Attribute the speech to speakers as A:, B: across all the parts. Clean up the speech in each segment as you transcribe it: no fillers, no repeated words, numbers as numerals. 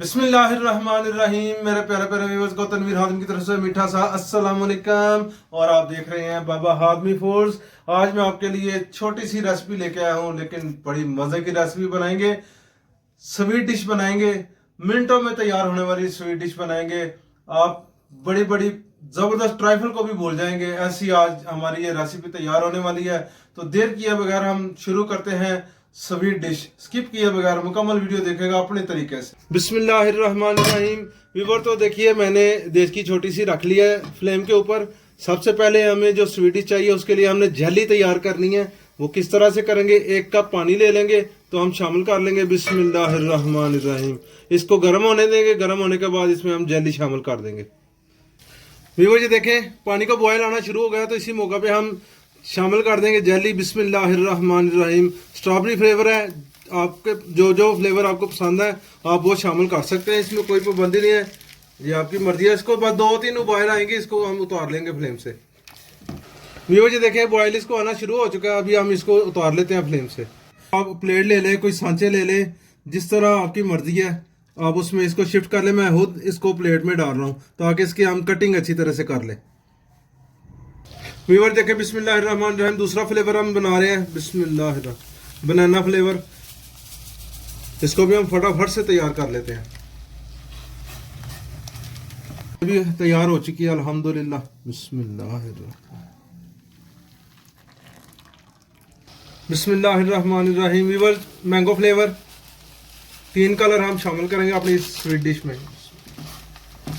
A: बिस्मिल्लाहिर्रहमानिर्रहीम। मेरे प्यारे प्यारे व्यूअर्स को तनवीर हाज़मी की तरफ से मीठा सा अस्सलाम वालेकुम। और आप देख रहे हैं बाबा हाज़मी फूड्स। आज मैं आपके लिए छोटी सी रेसिपी लेके आया हूँ, लेकिन बड़ी मज़े की रेसिपी बनाएंगे। स्वीट डिश बनाएंगे, मिनटों में तैयार होने वाली स्वीट डिश बनाएंगे। आप बड़ी बड़ी ज़बरदस्त ट्राइफल को भी भूल जाएंगे, ऐसी आज हमारी ये रेसिपी तैयार होने वाली है। तो देर किए बगैर हम शुरू करते हैं स्वीट डिश। स्किप किए बगैर मुकम्मल वीडियो देखेगा अपने तरीके से। बिस्मिल्लाहिर्रहमानिर्रहीम। व्यूअर, तो देखिए मैंने देश की छोटी सी रख ली है फ्लेम के ऊपर। सबसे पहले हमें जो स्वीट डिश चाहिए उसके लिए हमने जेली तैयार करनी है। वो किस तरह से करेंगे, 1 कप पानी ले लेंगे तो हम शामिल कर लेंगे बिस्मिल्लाहिर्रहमानिर्रहीम। इसको गर्म होने देंगे, गर्म होने के बाद इसमें हम जेली शामिल कर देंगे। व्यूअर, ये देखें पानी का बॉयल आना शुरू हो गया, तो इसी मौका पे हम शामिल कर देंगे जेली बिस्मिल्लाहिर्रहमानिर्रहीम। स्ट्रॉबेरी फ्लेवर है, आपके जो जो फ्लेवर आपको पसंद है आप वो शामिल कर सकते हैं, इसमें कोई पाबंदी नहीं है, ये आपकी मर्जी है। इसको बस 2-3 उबाइल आएंगे, इसको हम उतार लेंगे फ्लेम से। व्यूअर, ये देखें बॉयल इसको आना शुरू हो चुका है, अभी हम इसको उतार लेते हैं फ्लेम से। आप प्लेट ले लें, कोई सांचे ले लें, जिस तरह आपकी मर्जी है आप उसमें इसको शिफ्ट कर लें। मैं खुद इसको प्लेट में डाल रहा हूँ ताकि इसकी हम कटिंग अच्छी तरह से कर लें। व्यूअर देखें बिस्मिल्लाहिर्रहमानिर्रहीम, दूसरा फ्लेवर हम बना रहे हैं बिस्मिल्लाहिर्रहमानिर्रहीम, बनाना फ्लेवर। इसको भी हम फटाफट से तैयार कर लेते हैं। अभी तैयार हो चुकी है अल्हम्दुलिल्लाह। बिस्मिल्लाहिर्रहमानिर्रहीम। व्यूअर, मैंगो फ्लेवर 3 कलर हम शामिल करेंगे अपनी इस स्वीट डिश में।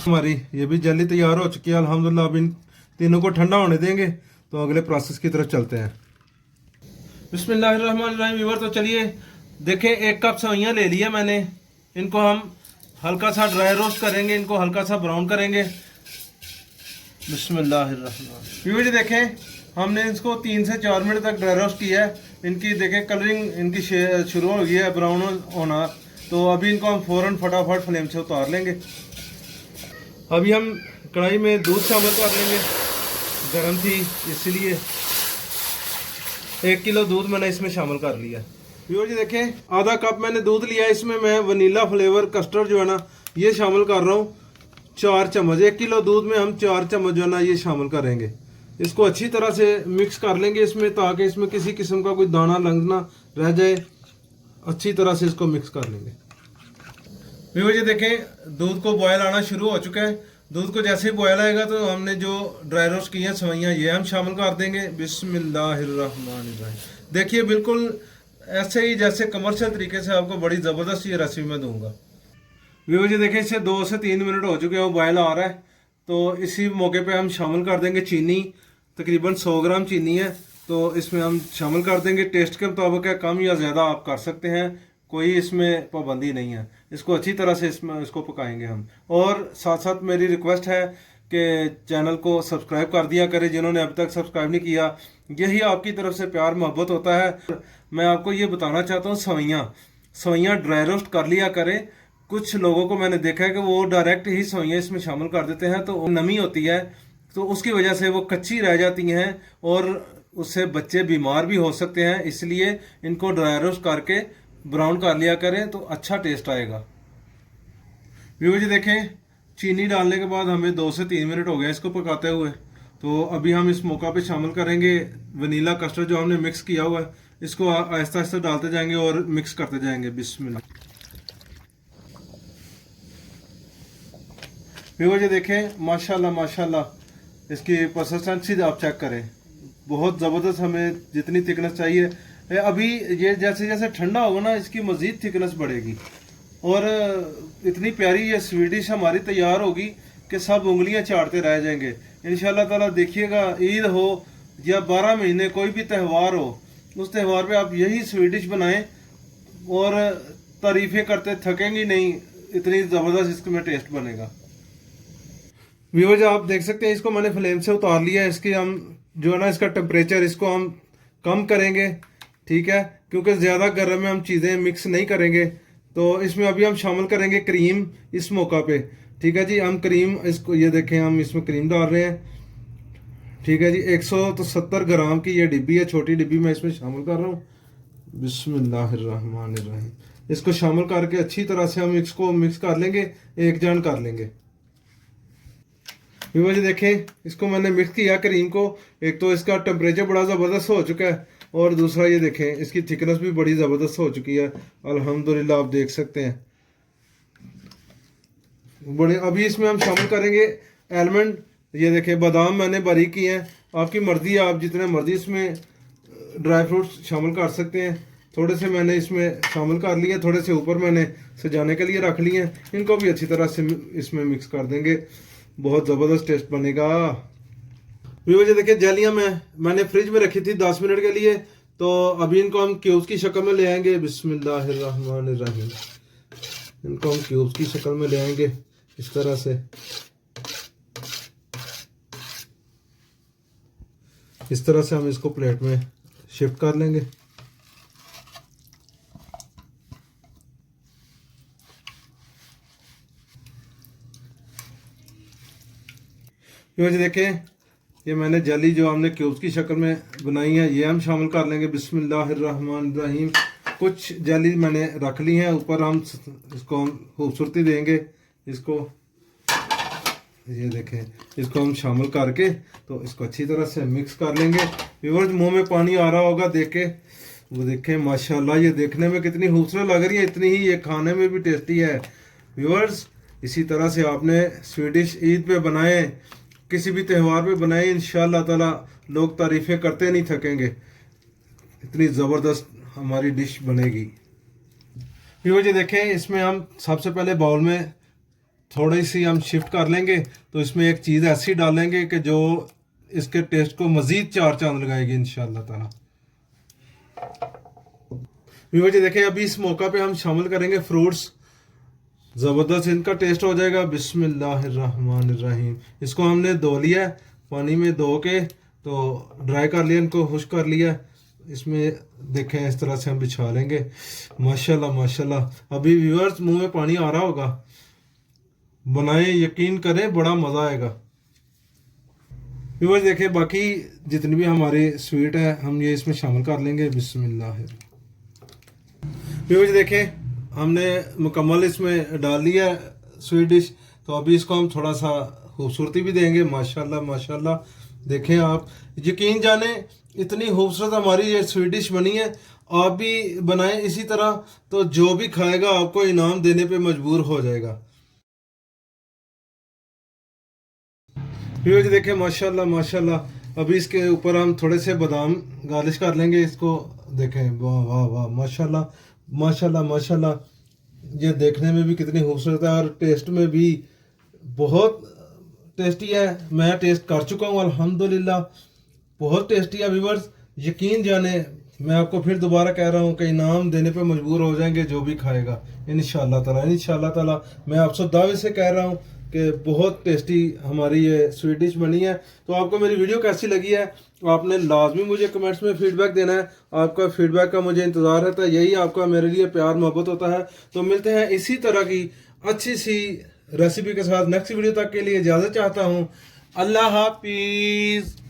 A: हमारी ये भी जेली तैयार हो चुकी है अल्हम्दुलिल्लाह। अब इन तीनों को ठंडा होने देंगे तो अगले प्रोसेस की तरफ चलते हैं। बिस्मिल्लाहिर्रहमानिर्रहीम। व्यूअर, तो चलिए देखें 1 कप सेवइयाँ ले लिया मैंने। इनको हम हल्का सा ड्राई रोस्ट करेंगे, इनको हल्का सा ब्राउन करेंगे। बिस्मिल्लाहिर्रहमानिर्रहीम। व्यूअर, देखें हमने इसको 3 से 4 मिनट तक ड्राई रोस्ट किया है। इनकी देखें कलरिंग इनकी शुरू हो गई है ब्राउन होना, तो अभी इनको हम फ़ौरन फटाफट फ्लेम से उतार लेंगे। अभी हम कढ़ाई में दूध शामिल कर लेंगे, गर्म थी इसलिए 1 किलो दूध मैंने इसमें शामिल कर लिया। व्यूअर, जी देखें आधा कप मैंने दूध लिया, इसमें मैं वनीला फ्लेवर कस्टर्ड जो है ना ये शामिल कर रहा हूँ 4 चम्मच। 1 किलो दूध में हम 4 चम्मच जो है ना ये शामिल करेंगे। इसको अच्छी तरह से मिक्स कर लेंगे इसमें, ताकि इसमें किसी किस्म का कोई दाना लंघना रह जाए। अच्छी तरह से इसको मिक्स कर लेंगे। व्यूअर, जी देखें दूध को बॉयल आना शुरू हो चुका है। दूध को जैसे ही बॉयल आएगा तो हमने जो ड्राई रोस्ट की हैं सेवइयाँ ये हम शामिल कर देंगे बिस्मिल्लाहिर्रहमानिर्रहीम। देखिए बिल्कुल ऐसे ही जैसे कमर्शियल तरीके से आपको बड़ी ज़बरदस्त ये रेसिपी मैं दूंगा। व्यूअर, जी देखें इसे 2 से 3 मिनट हो चुके हैं, वो बॉयल आ रहा है। तो इसी मौके पे हम शामिल कर देंगे चीनी। तकरीबन 100 ग्राम चीनी है, तो इसमें हम शामिल कर देंगे। टेस्ट के मुताबिक है, कम या ज़्यादा आप कर सकते हैं, कोई इसमें पाबंदी नहीं है। इसको अच्छी तरह से इसको पकाएंगे हम। और साथ साथ मेरी रिक्वेस्ट है कि चैनल को सब्सक्राइब कर दिया करें जिन्होंने अब तक सब्सक्राइब नहीं किया। यही आपकी तरफ से प्यार मोहब्बत होता है। मैं आपको ये बताना चाहता हूँ, सेवइयाँ ड्राई रोस्ट कर लिया करें। कुछ लोगों को मैंने देखा है कि वो डायरेक्ट ही सेवइयाँ इसमें शामिल कर देते हैं, तो नमी होती है तो उसकी वजह से वो कच्ची रह जाती हैं और उससे बच्चे बीमार भी हो सकते हैं। इसलिए इनको ड्राई रोस्ट करके ब्राउन कर लिया करें तो अच्छा टेस्ट आएगा। व्यूअर, जी देखें चीनी डालने के बाद हमें 2 से 3 मिनट हो गए इसको पकाते हुए। तो अभी हम इस मौका पे शामिल करेंगे वनीला कस्टर्ड जो हमने मिक्स किया हुआ है। इसको आहिस्ता आहिस्ता डालते जाएंगे और मिक्स करते जाएंगे। बिस्मिल्लाह। व्यूअर, जी देखें माशाल्लाह माशाल्लाह इसकी परसिस्टेंसी आप चेक करें, बहुत ज़बरदस्त। हमें जितनी थिकनेस चाहिए अभी ये जैसे जैसे ठंडा होगा ना इसकी मज़ीद थिकनेस बढ़ेगी और इतनी प्यारी ये स्वीट डिश हमारी तैयार होगी कि सब उंगलियां चाटते रह जाएंगे इंशाल्लाह ताला। देखिएगा ईद हो या 12 महीने कोई भी त्यौहार हो, उस त्यौहार पे आप यही स्वीट डिश बनाएं और तारीफ़ें करते थकेंगी नहीं, इतनी ज़बरदस्त इसमें टेस्ट बनेगा। व्यूअर्स, आप देख सकते हैं इसको मैंने फ्लेम से उतार लिया है। इसकी हम जो है ना इसका टेम्परेचर इसको हम कम करेंगे, ठीक है, क्योंकि ज़्यादा गर्म में हम चीज़ें मिक्स नहीं करेंगे। तो इसमें अभी हम शामिल करेंगे क्रीम इस मौका पे, ठीक है जी। हम क्रीम इसको ये देखें हम इसमें क्रीम डाल रहे हैं, ठीक है जी। 170 ग्राम की ये डिब्बी है, छोटी डिब्बी मैं इसमें शामिल कर रहा हूँ बिस्मिल्लाहिर्रहमानिर्रहीम। इसको शामिल करके अच्छी तरह से हम इसको मिक्स कर लेंगे, एक जान कर लेंगे। व्यूअर्स देखें, इसको मैंने मिक्स किया क्रीम को। एक तो इसका टेम्परेचर बड़ा ज़बरदस्त हो चुका है, और दूसरा ये देखें इसकी थिकनेस भी बड़ी ज़बरदस्त हो चुकी है अल्हम्दुलिल्लाह, आप देख सकते हैं बड़े। अभी इसमें हम शामिल करेंगे एलमंड। ये देखें बादाम मैंने बारीक किए हैं, आपकी मर्जी है, आप जितने मर्जी इसमें ड्राई फ्रूट्स शामिल कर सकते हैं। थोड़े से मैंने इसमें शामिल कर लिए, थोड़े से ऊपर मैंने सजाने के लिए रख लिए हैं। इनको भी अच्छी तरह से इसमें मिक्स कर देंगे, बहुत ज़बरदस्त टेस्ट बनेगा। व्यूअर्स देखिए जेलियाँ मैंने फ्रिज में रखी थी 10 मिनट के लिए, तो अभी इनको हम क्यूब्स की शक्ल में ले आएंगे। बिस्मिल्लाहिर्रहमानिर्रहीम। इनको हम क्यूब्स की शक्ल में ले आएंगे इस तरह से। इस तरह से हम इसको प्लेट में शिफ्ट कर लेंगे। व्यूअर्स देखें, ये मैंने जेली जो हमने क्यूब्स की शक्ल में बनाई है, ये हम शामिल कर लेंगे। बिस्मिल्लाहिर्रहमानिर्रहीम। कुछ जेली मैंने रख ली है, ऊपर हम इसको हम खूबसूरती देंगे इसको। ये देखें, इसको हम शामिल करके तो इसको अच्छी तरह से मिक्स कर लेंगे। व्यूअर्स मुंह में पानी आ रहा होगा देख के, वो देखें माशाल्लाह, ये देखने में कितनी खूबसूरत लग रही है, इतनी ही ये खाने में भी टेस्टी है। व्यूअर्स इसी तरह से आपने स्वीट डिश ईद पे बनाए, किसी भी त्यौहार पे बनाए, इंशाअल्लाह ताला लोग तारीफ़ें करते नहीं थकेंगे, इतनी ज़बरदस्त हमारी डिश बनेगी। व्यूअर्स ये देखें, इसमें हम सबसे पहले बाउल में थोड़ी सी हम शिफ्ट कर लेंगे, तो इसमें एक चीज़ ऐसी डालेंगे कि जो इसके टेस्ट को मज़ीद चार चांद लगाएगी इंशाअल्लाह ताला। व्यूअर्स ये देखें, अभी इस मौका पे हम शामिल करेंगे फ्रूट्स, ज़बरदस्त इनका टेस्ट हो जाएगा। बिस्मिल्लाहिर्रहमानिर्रहीम। इसको हमने धो लिया पानी में, धो के तो ड्राई कर लिया, इनको खुश कर लिया। इसमें देखें इस तरह से हम बिछा लेंगे। माशाल्लाह माशाल्लाह। अभी व्यूअर्स मुंह में पानी आ रहा होगा, बनाएं, यकीन करें बड़ा मज़ा आएगा। व्यूअर्स देखें, बाकी जितनी भी हमारी स्वीट है हम ये इसमें शामिल कर लेंगे। बिस्मिल्लाह। व्यूअर्स देखें, हमने मुकम्मल इसमें डाल लिया स्वीट डिश, तो अभी इसको हम थोड़ा सा खूबसूरती भी देंगे। माशाल्लाह माशाल्लाह। देखें आप, यकीन जाने इतनी खूबसूरत हमारी ये स्वीट डिश बनी है। आप भी बनाएं इसी तरह, तो जो भी खाएगा आपको इनाम देने पे मजबूर हो जाएगा। व्यूअर्स देखें माशाल्लाह माशाल्लाह। अभी इसके ऊपर हम थोड़े से बादाम गार्निश कर लेंगे इसको। देखें वाह वाह वाह, माशाल्लाह माशाल्लाह माशाल्लाह। ये देखने में भी कितनी खूबसूरत है और टेस्ट में भी बहुत टेस्टी है। मैं टेस्ट कर चुका हूँ अल्हम्दुलिल्लाह, बहुत टेस्टी है। व्यूअर्स यकीन जाने, मैं आपको फिर दोबारा कह रहा हूँ कि इनाम देने पे मजबूर हो जाएंगे जो भी खाएगा इंशाअल्लाह ताला। इंशाअल्लाह ताला मैं आपसे दावे से कह रहा हूँ कि बहुत टेस्टी हमारी ये स्वीट डिश बनी है। तो आपको मेरी वीडियो कैसी लगी है, आपने लाजमी मुझे कमेंट्स में फीडबैक देना है। आपका फीडबैक का मुझे इंतज़ार रहता है, यही आपका मेरे लिए प्यार मोहब्बत होता है। तो मिलते हैं इसी तरह की अच्छी सी रेसिपी के साथ नेक्स्ट वीडियो तक के लिए इजाज़त चाहता हूँ। अल्लाह हाफिज़।